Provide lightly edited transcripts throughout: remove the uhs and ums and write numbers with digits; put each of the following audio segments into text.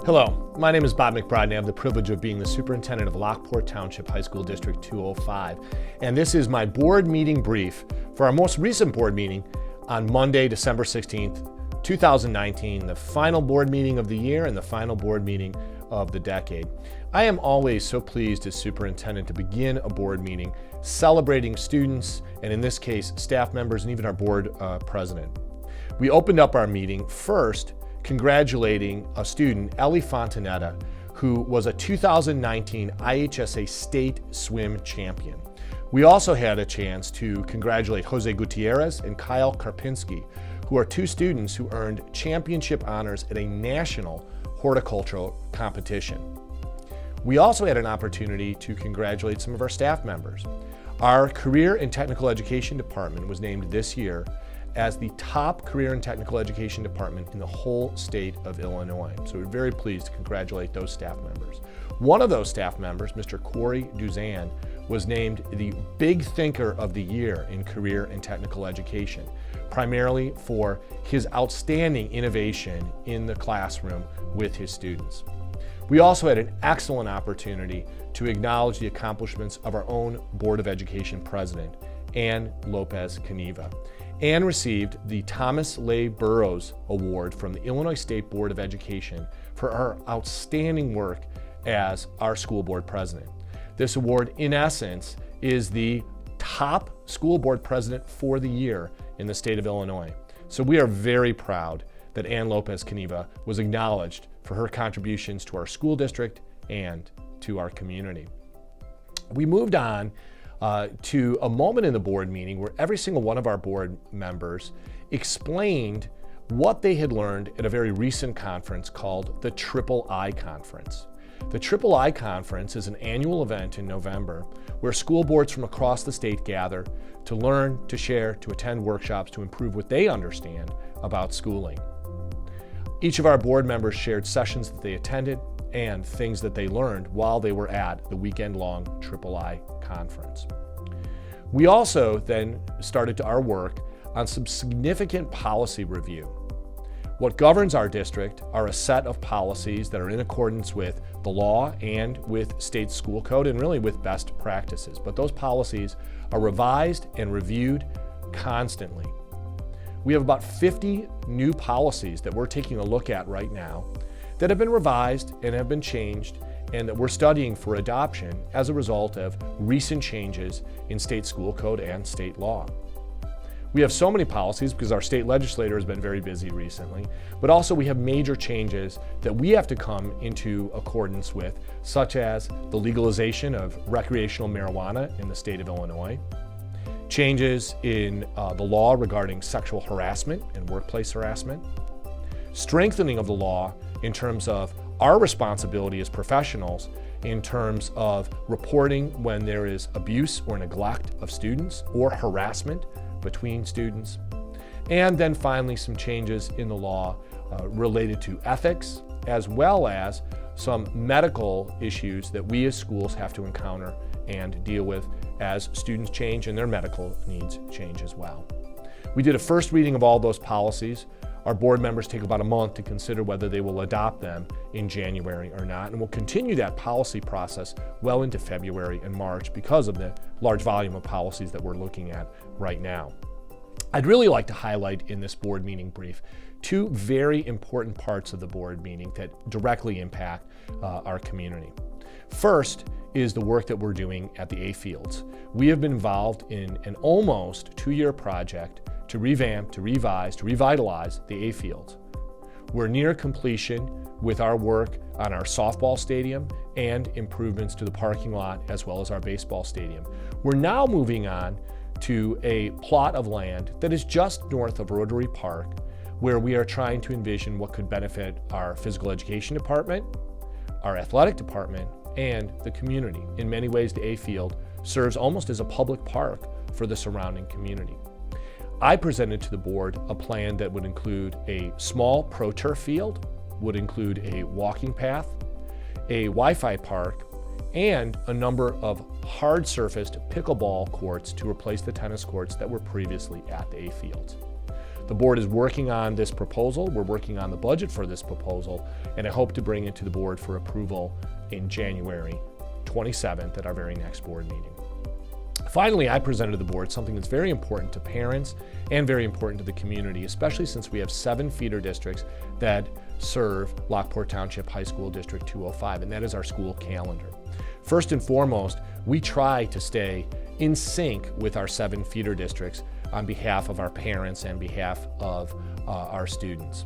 Hello, my name is Bob McBride and I have the privilege of being the superintendent of Lockport Township High School District 205. And this is my board meeting brief for our most recent board meeting on Monday, December 16th, 2019, the final board meeting of the year and the final board meeting of the decade. I am always so pleased as superintendent to begin a board meeting celebrating students, and in this case, staff members and even our board president. We opened up our meeting first congratulating a student, Ellie Fontanetta, who was a 2019 IHSA State Swim Champion. We also had a chance to congratulate Jose Gutierrez and Kyle Karpinski, who are two students who earned championship honors at a national horticultural competition. We also had an opportunity to congratulate some of our staff members. Our Career and Technical Education Department was named this year as the top career and technical education department in the whole state of Illinois. So we're very pleased to congratulate those staff members. One of those staff members, Mr. Corey Duzan, was named the Big Thinker of the Year in career and technical education, primarily for his outstanding innovation in the classroom with his students. We also had an excellent opportunity to acknowledge the accomplishments of our own Board of Education President, Ann Lopez Caniva. Ann received the Thomas Leigh Burroughs Award from the Illinois State Board of Education for her outstanding work as our school board president. This award, in essence, is the top school board president for the year in the state of Illinois. So we are very proud that Ann Lopez Caniva was acknowledged for her contributions to our school district and to our community. We moved on to a moment in the board meeting where every single one of our board members explained what they had learned at a very recent conference called the Triple I Conference. The Triple I Conference is an annual event in November where school boards from across the state gather to learn, to share, to attend workshops to improve what they understand about schooling. Each of our board members shared sessions that they attended and things that they learned while they were at the weekend-long Triple I Conference. We also then started our work on some significant policy review. What governs our district are a set of policies that are in accordance with the law and with state school code and really with best practices. But those policies are revised and reviewed constantly. We have about 50 new policies that we're taking a look at right now that have been revised and have been changed and that we're studying for adoption as a result of recent changes in state school code and state law. We have so many policies because our state legislator has been very busy recently, but also we have major changes that we have to come into accordance with, such as the legalization of recreational marijuana in the state of Illinois, changes in the law regarding sexual harassment and workplace harassment, strengthening of the law in terms of our responsibility as professionals in terms of reporting when there is abuse or neglect of students or harassment between students. And then finally, some changes in the law related to ethics, as well as some medical issues that we as schools have to encounter and deal with as students change and their medical needs change as well. We did a first reading of all those policies. Our board members take about a month to consider whether they will adopt them in January or not, and we'll continue that policy process well into February and March because of the large volume of policies that we're looking at right now. I'd really like to highlight in this board meeting brief two very important parts of the board meeting that directly impact our community. First is the work that we're doing at the A Fields. We have been involved in an almost 2-year project to revamp, to revise, to revitalize the A Fields. We're near completion with our work on our softball stadium and improvements to the parking lot as well as our baseball stadium. We're now moving on to a plot of land that is just north of Rotary Park where we are trying to envision what could benefit our physical education department, our athletic department, and the community. In many ways, the A Field serves almost as a public park for the surrounding community. I presented to the board a plan that would include a small pro-turf field, would include a walking path, a Wi-Fi park, and a number of hard-surfaced pickleball courts to replace the tennis courts that were previously at the A fields. The board is working on this proposal. We're working on the budget for this proposal, and I hope to bring it to the board for approval in January 27th at our very next board meeting. Finally, I presented to the board something that's very important to parents and very important to the community, especially since we have 7 feeder districts that serve Lockport Township High School District 205, and that is our school calendar. First and foremost, we try to stay in sync with our 7 feeder districts on behalf of our parents and behalf of our students.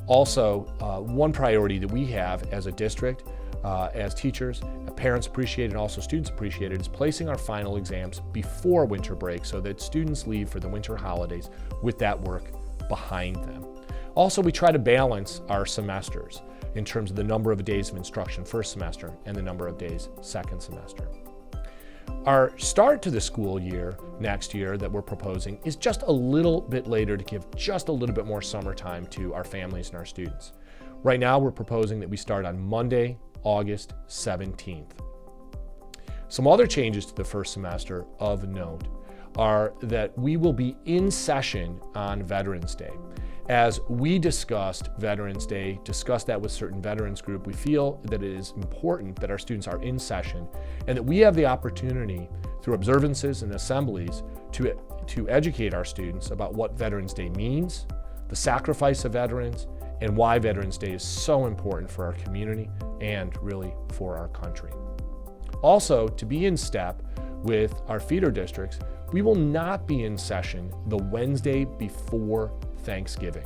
Also, one priority that we have as a district, as teachers, parents appreciate and also students appreciate it, is placing our final exams before winter break so that students leave for the winter holidays with that work behind them. Also, we try to balance our semesters in terms of the number of days of instruction first semester and the number of days second semester. Our start to the school year next year that we're proposing is just a little bit later to give just a little bit more summertime to our families and our students. Right now, we're proposing that we start on Monday, August 17th. Some other changes to the first semester of note are that we will be in session on Veterans Day. As we discussed Veterans Day, discussed that with certain veterans group, we feel that it is important that our students are in session and that we have the opportunity through observances and assemblies to educate our students about what Veterans Day means, the sacrifice of veterans, and why Veterans Day is so important for our community and really for our country. Also, to be in step with our feeder districts, we will not be in session the Wednesday before Thanksgiving.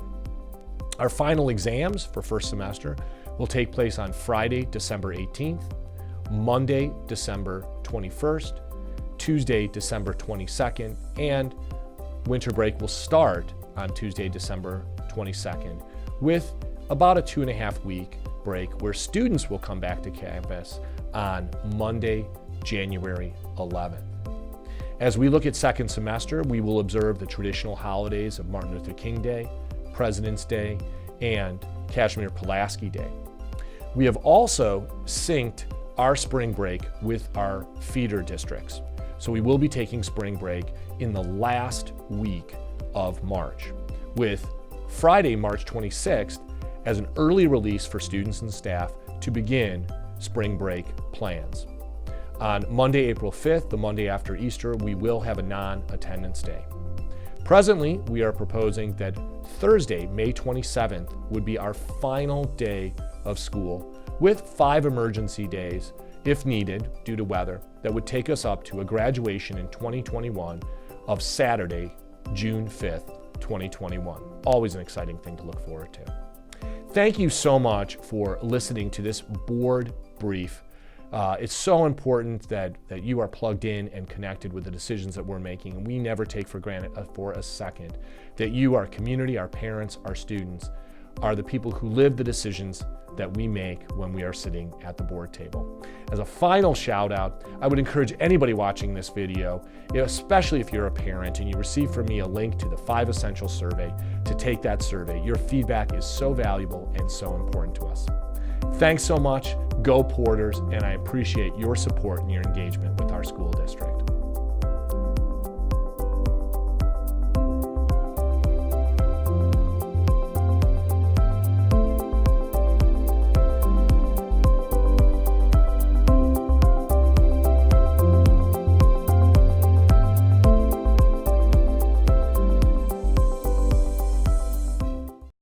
Our final exams for first semester will take place on Friday, December 18th, Monday, December 21st, Tuesday, December 22nd, and winter break will start on Tuesday, December 22nd, with about a 2.5-week break where students will come back to campus on Monday, January 11th. As we look at second semester, we will observe the traditional holidays of Martin Luther King Day, President's Day, and Kazimierz Pulaski Day. We have also synced our spring break with our feeder districts. So we will be taking spring break in the last week of March, with Friday, March 26th, as an early release for students and staff to begin spring break plans. On Monday, April 5th, the Monday after Easter, we will have a non-attendance day. Presently, we are proposing that Thursday, May 27th, would be our final day of school, with 5 emergency days, if needed, due to weather, that would take us up to a graduation in 2021 of Saturday, June 5th, 2021. Always an exciting thing to look forward to. Thank you so much for listening to this board brief. It's so important that you are plugged in and connected with the decisions that we're making. And we never take for granted for a second that you, our community, our parents, our students, are the people who live the decisions that we make when we are sitting at the board table. As a final shout out, I would encourage anybody watching this video, especially if you're a parent and you receive from me a link to the 5 Essential Survey, to take that survey. Your feedback is so valuable and so important to us. Thanks so much, go Porters, and I appreciate your support and your engagement with our school district.